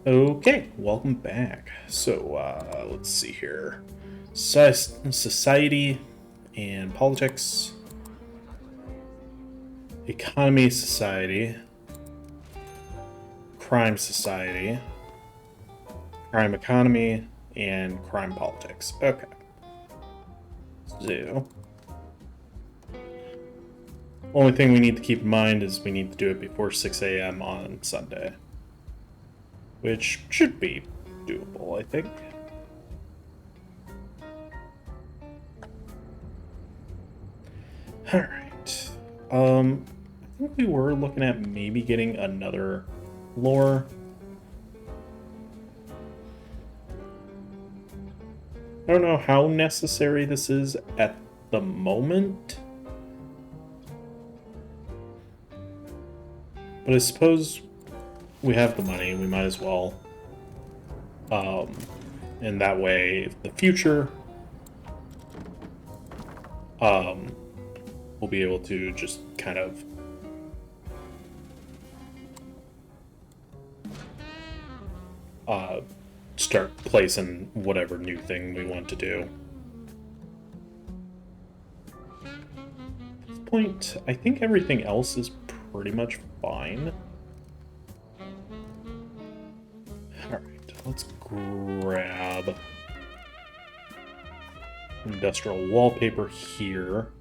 Okay, welcome back. So, let's see here. Society and politics, economy, society, crime, society, crime, economy, and crime, politics. Okay. So, only thing we need to keep in mind is we need to do it before 6 a.m. on Sunday, which should be doable, I think. All right. I think we were looking at maybe getting another lore. I don't know how necessary this is at the moment, but I suppose we have the money, we might as well. Um, and that way, the future, um, we'll be able to just kind of start placing whatever new thing we want to do. At this point, I think everything else is pretty much fine. Alright, let's grab industrial wallpaper here.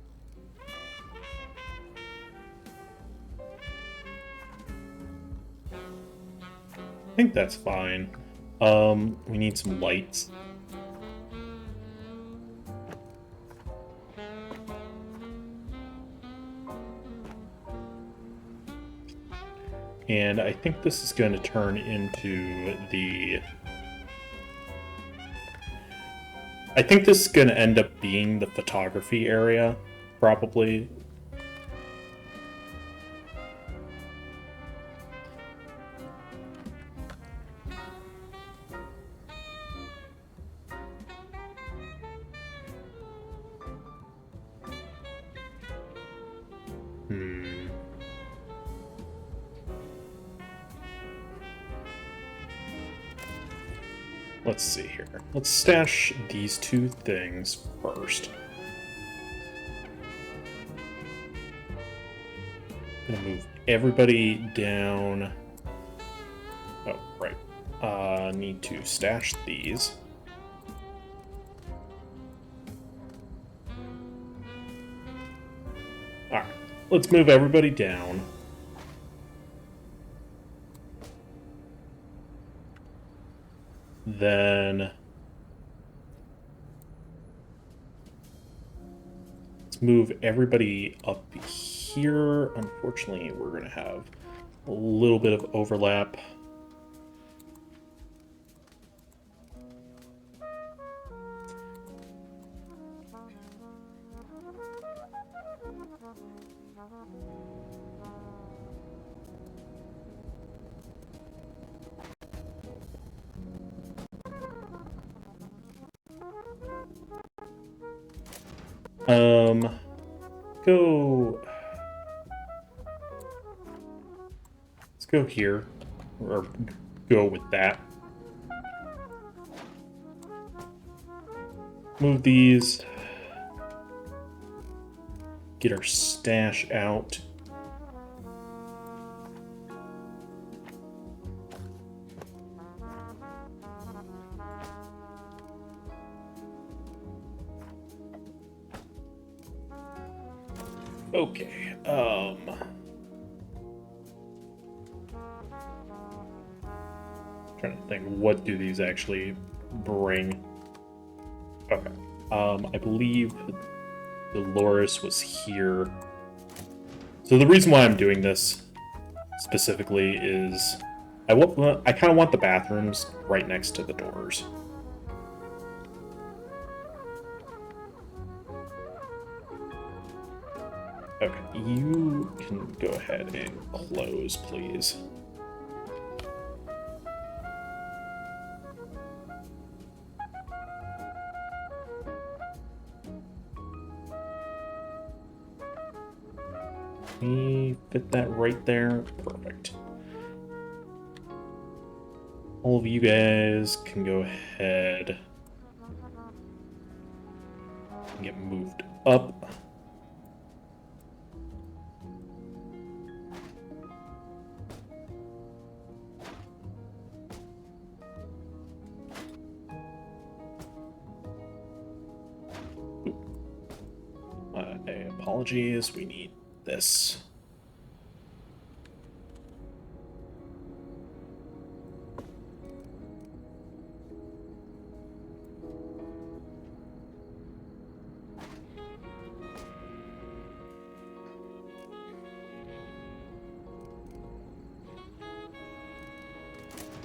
I think that's fine. We need some lights. And I think this is going to turn into the... I think this is going to end up being the photography area, probably. Let's see here. Let's stash these two things first. Gonna move everybody down. Oh, right. Need to stash these. Alright, let's move everybody down. Then let's move everybody up here. Unfortunately, we're going to have a little bit of overlap. Go. Let's go here, or go with that. Move these. Get our stash out. Okay, trying to think, what do these actually bring? Okay, I believe Dolores was here. So the reason why I'm doing this specifically is I kind of want the bathrooms right next to the doors. Okay, you can go ahead and close, please. Can we fit that right there? Perfect. All of you guys can go ahead and get moved up. Apologies, we need this.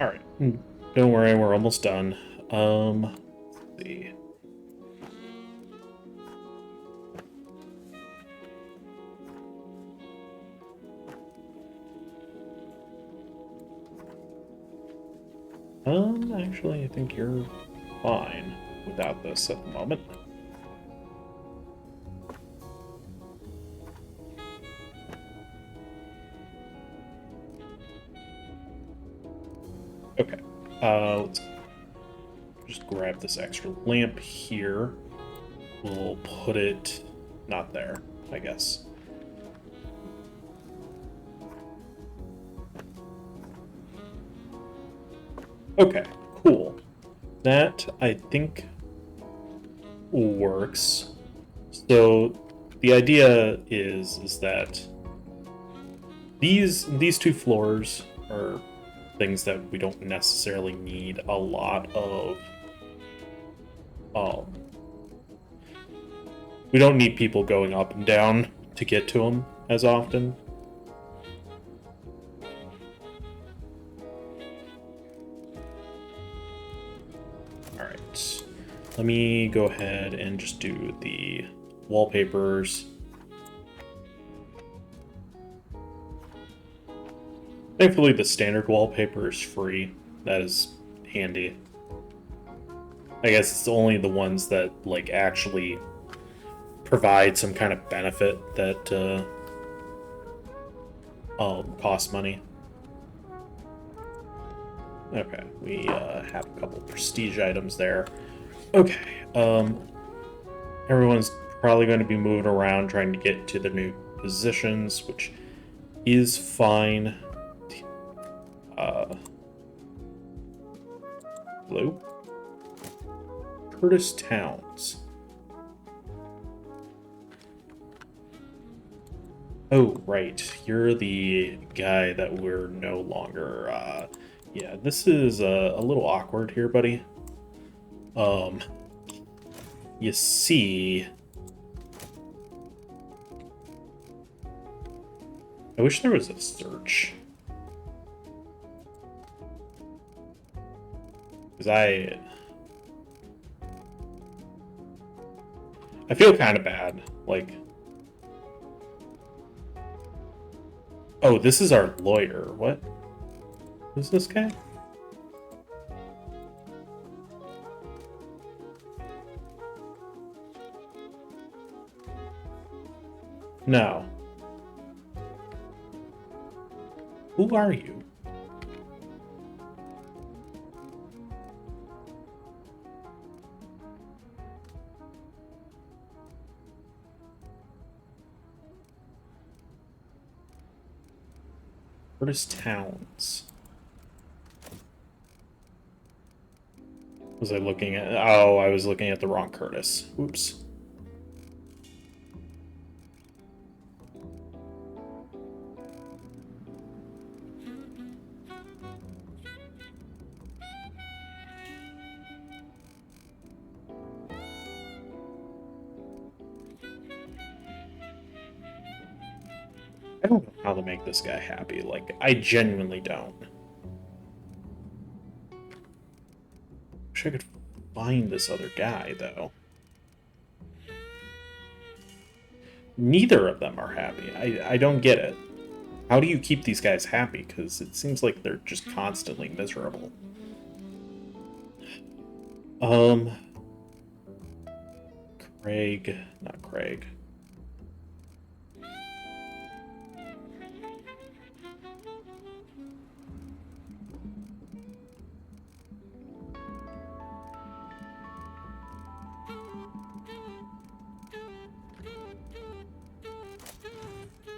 All right, don't worry, we're almost done. Let's see. Actually, I think you're fine without this at the moment. Okay, let's just grab this extra lamp here. We'll put it not there, I guess. Okay, cool. That, I think, works. So the idea is that these two floors are things that we don't necessarily need a lot of. We don't need people going up and down to get to them as often. All right, let me go ahead and just do the wallpapers. Thankfully, the standard wallpaper is free. That is handy. I guess it's only the ones that like actually provide some kind of benefit that cost money. Okay, we have a couple prestige items there. Okay, everyone's probably going to be moving around trying to get to their new positions, which is fine. Hello? Curtis Towns. Oh, right. You're the guy that we're no longer, yeah, this is a little awkward here, buddy. You see... I wish there was a search. Because I feel kind of bad, like... Oh, this is our lawyer. What? Who's this guy? No. Who are you? Curtis Towns. Was I looking at... Oh, I was looking at the wrong Curtis. Oops. I don't know how to make this guy happy. Like, I genuinely don't. Wish I could find this other guy, though. Neither of them are happy. I don't get it. How do you keep these guys happy? Because it seems like they're just constantly miserable. Craig, not Craig.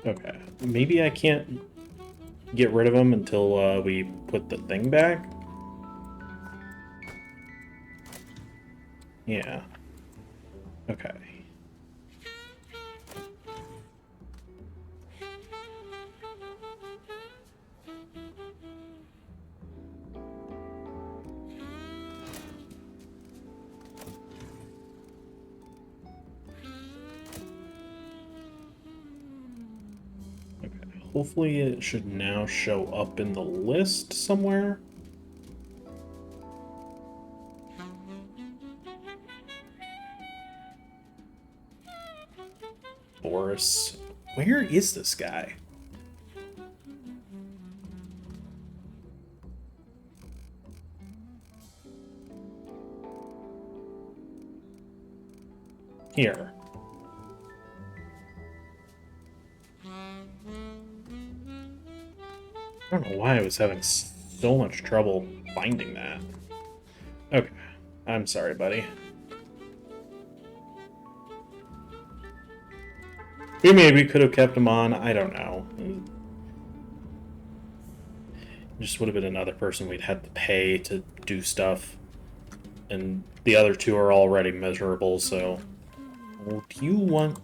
Okay, maybe I can't get rid of them until we put the thing back. Yeah. Okay. Hopefully it should now show up in the list somewhere. Boris. Where is this guy? Here. I don't know why I was having so much trouble finding that. Okay. I'm sorry, buddy. We maybe could have kept him on. I don't know. It just would have been another person we'd had to pay to do stuff. And the other two are already miserable, so... Well, do you want...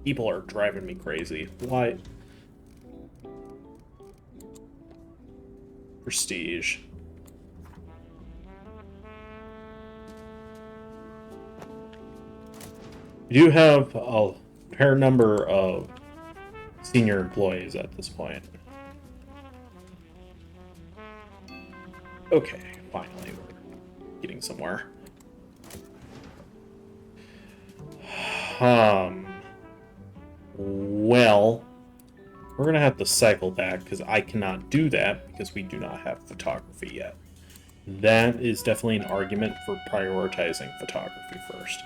People are driving me crazy. Why? Prestige. We do have a fair number of senior employees at this point. Okay, finally we're getting somewhere. Well, we're gonna have to cycle back because I cannot do that because we do not have photography yet. That is definitely an argument for prioritizing photography first.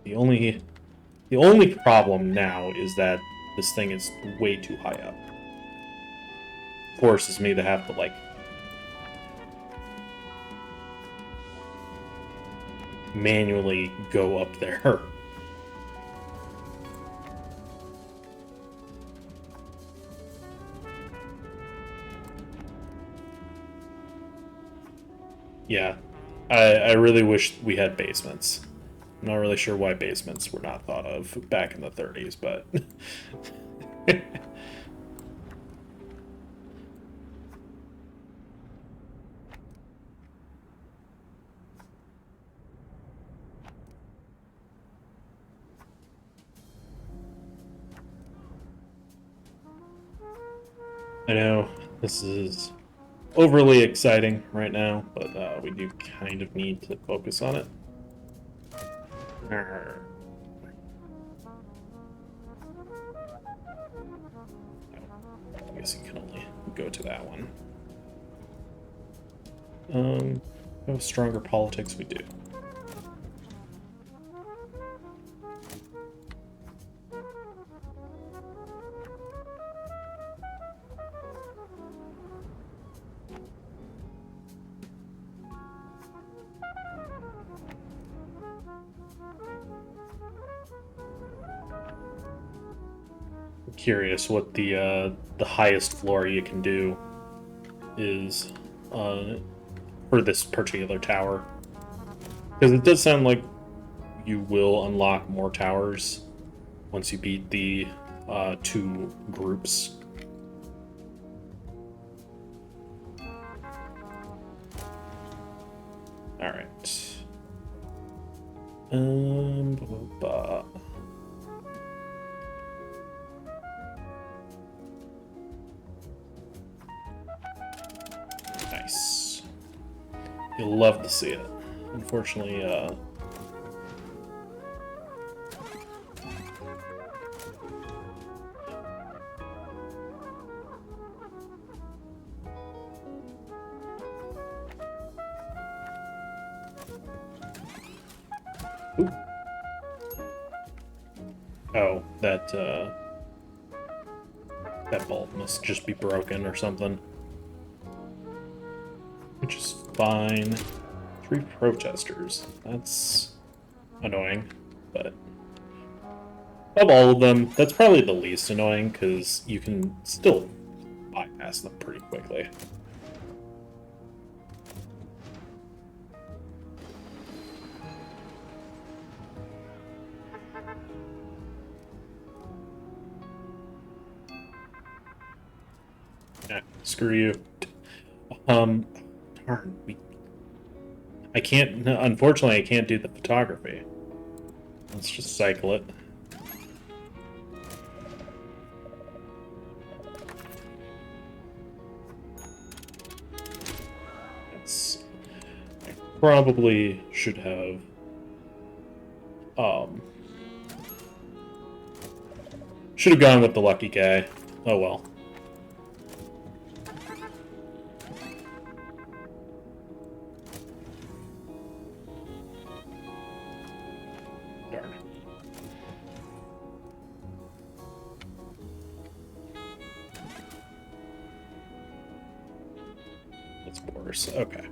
The only problem now is that this thing is way too high up. Forces me to have to, like, manually go up there. Yeah, I really wish we had basements. I'm not really sure why basements were not thought of back in the 30s, but... I know, this is overly exciting right now, but we do kind of need to focus on it. I guess you can only go to that one. Have stronger politics we do. Curious what the highest floor you can do is for this particular tower, because it does sound like you will unlock more towers once you beat the two groups. All right. Nice. You'll love to see it. Unfortunately, ooh. Oh, that bulb must just be broken or something. Which is fine. 3 protesters. That's annoying, but of all of them, that's probably the least annoying because you can still bypass them pretty quickly. Screw you. Darn, I can't, no, unfortunately, I can't do the photography. Let's just cycle it. I probably should have, should have gone with the lucky guy. Oh well. Worse. Okay.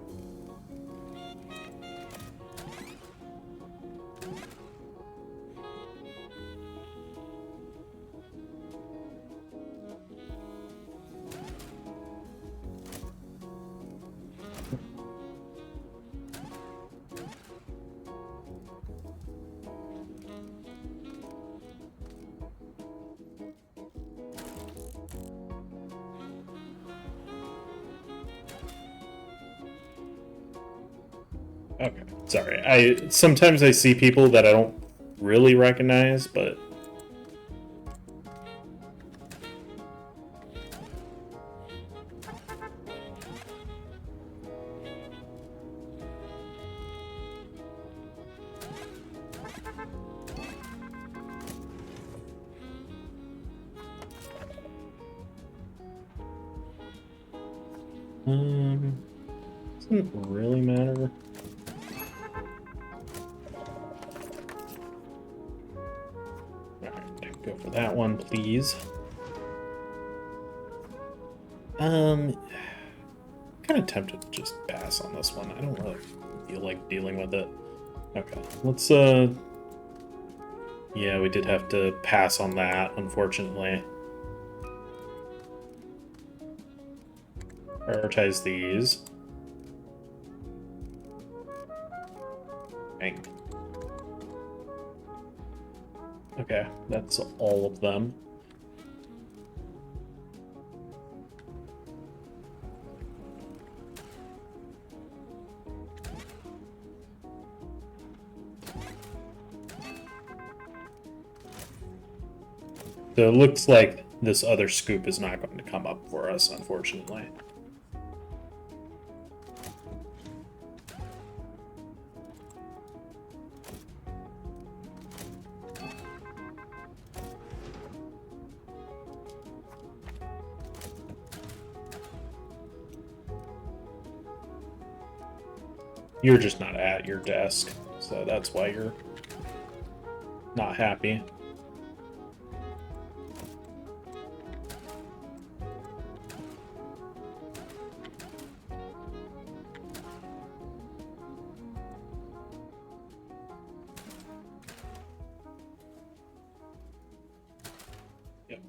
Okay, sorry. Sometimes I see people that I don't really recognize, but doesn't really matter. Alright, go for that one, please. Kind of tempted to just pass on this one. I don't really feel like dealing with it. Okay, let's, yeah, we did have to pass on that, unfortunately. Prioritize these. Bang. Okay, that's all of them. So it looks like this other scoop is not going to come up for us, unfortunately. You're just not at your desk, so that's why you're not happy. Yep.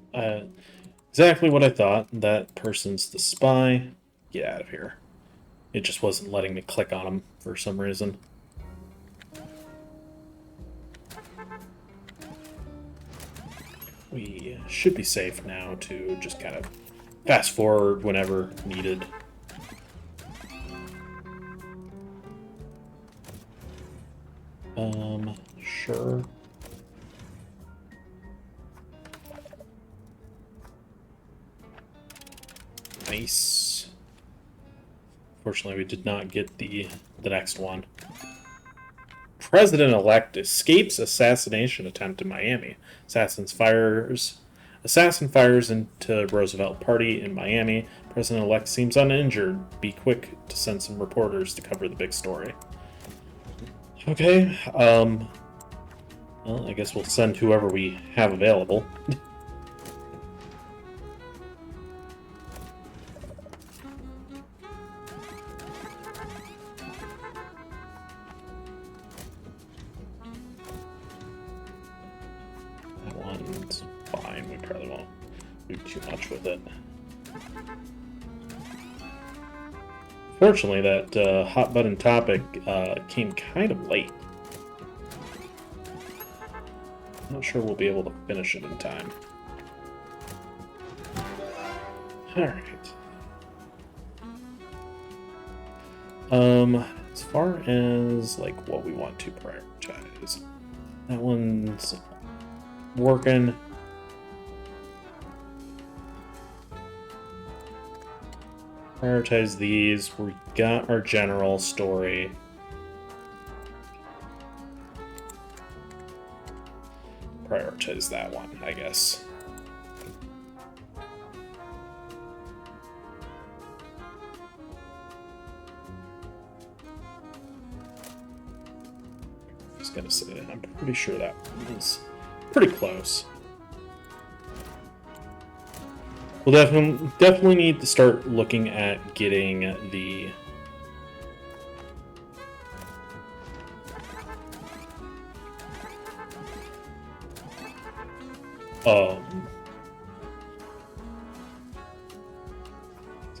Exactly what I thought. That person's the spy. Get out of here. It just wasn't letting me click on him for some reason. We should be safe now to just kind of fast forward whenever needed. Sure. Nice. Fortunately, we did not get the next one. President-elect escapes assassination attempt in Miami. Assassin fires into Roosevelt party in Miami. President-elect seems uninjured. Be quick to send some reporters to cover the big story. Okay, well, I guess we'll send whoever we have available. one's fine. We probably won't do too much with it. Fortunately, that hot button topic came kind of late. I'm not sure we'll be able to finish it in time. Alright. As far as like what we want to prioritize, that one's working. Prioritize these. We got our general story. Prioritize that one, I guess. Just gotta say, I'm pretty sure that one is pretty close. We'll definitely need to start looking at getting the let's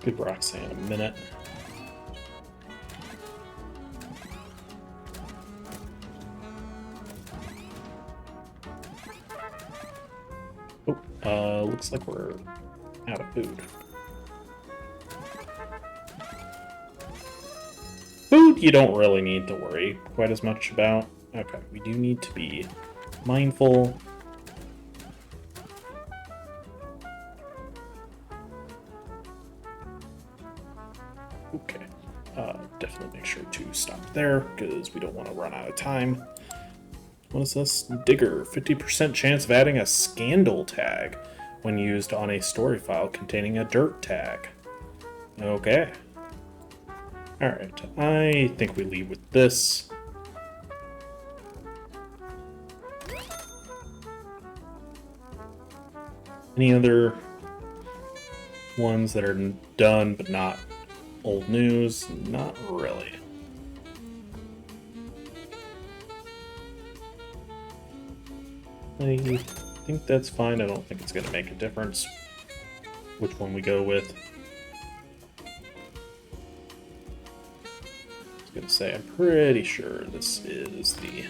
give Roxanne a minute. Oh, looks like we're out of food. Food you don't really need to worry quite as much about. Okay, we do need to be mindful. Okay, definitely make sure to stop there because we don't want to run out of time. What is this? Digger, 50% chance of adding a scandal tag when used on a story file containing a dirt tag. Okay. Alright, I think we leave with this. Any other ones that are done but not old news? Not really. I think that's fine. I don't think it's going to make a difference which one we go with. I was going to say, I'm pretty sure this is the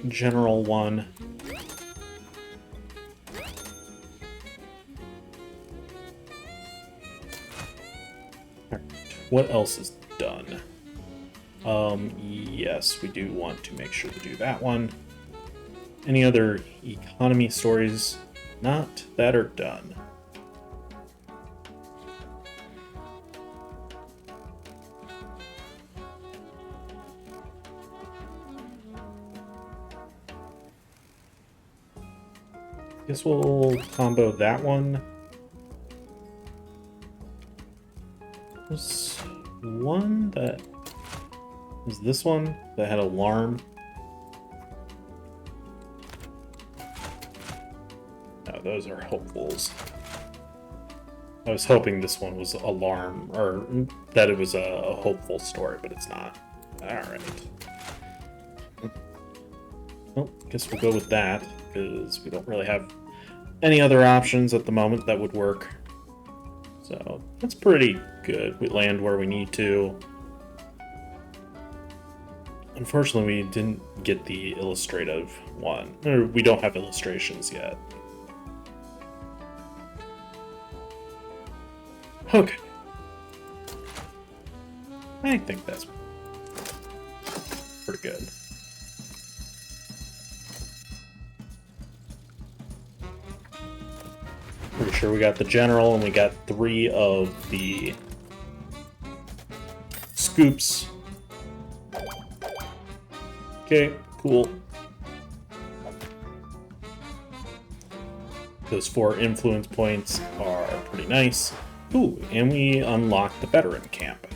general one. Alright, what else is done? Yes, we do want to make sure to do that one. Any other economy stories not that are done? Guess we'll combo that one. There's one that was this one that had alarm. No, those are hopefuls. I was hoping this one was alarm, or that it was a hopeful story, but it's not. Alright. Well, guess we'll go with that, because we don't really have any other options at the moment that would work. So, that's pretty good. We land where we need to. Unfortunately, we didn't get the illustrative one. Or we don't have illustrations yet. Okay. I think that's pretty good. Pretty sure we got the general and we got 3 of the scoops. Okay, cool. Those 4 influence points are pretty nice. Ooh, and we unlocked the veteran camp,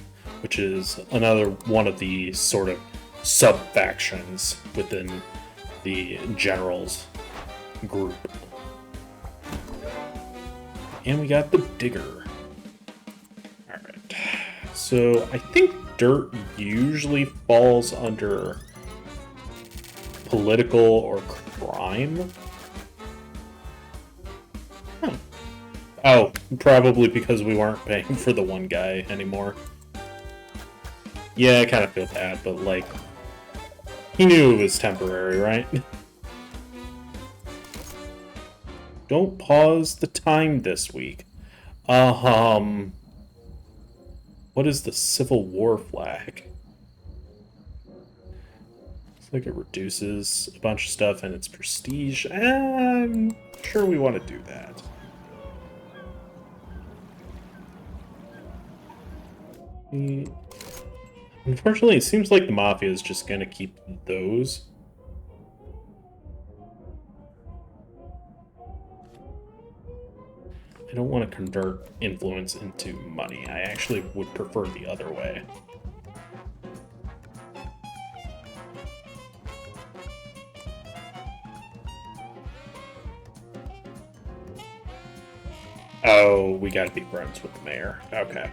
which is another one of the sort of sub-factions within the generals group. And we got the digger. Alright, so I think dirt usually falls under political or crime. Huh. Oh, probably because we weren't paying for the one guy anymore. Yeah, I kind of feel bad, but like, he knew it was temporary, right? Don't pause the time this week. What is the Civil War flag? It's like it reduces a bunch of stuff and its prestige. I'm sure we want to do that. Unfortunately, it seems like the Mafia is just going to keep those. I don't want to convert influence into money. I actually would prefer the other way. Oh, we gotta be friends with the mayor. Okay.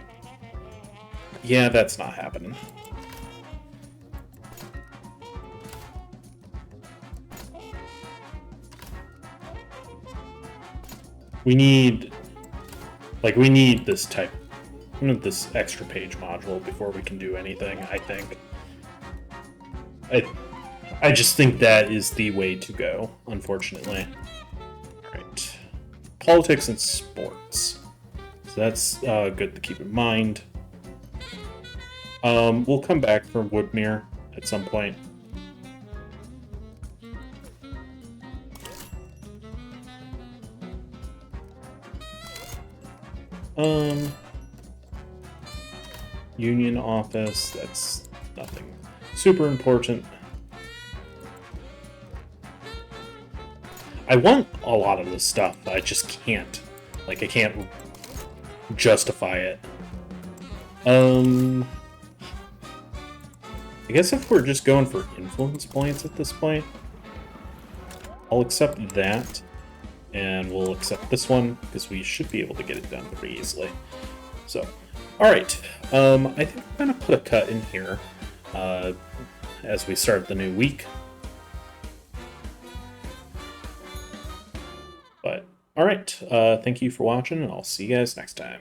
Yeah, that's not happening. We need... Like, we need this type... this extra page module before we can do anything, I think. I just think that is the way to go, unfortunately. Alright. Politics and sports. So that's good to keep in mind. We'll come back from Woodmere at some point. Union office, that's nothing super important. I want a lot of this stuff, I just can't. Like, I can't justify it. I guess if we're just going for influence points at this point, I'll accept that, and we'll accept this one, because we should be able to get it done pretty easily. So, alright, I think I'm going to put a cut in here as we start the new week. But, alright, thank you for watching, and I'll see you guys next time.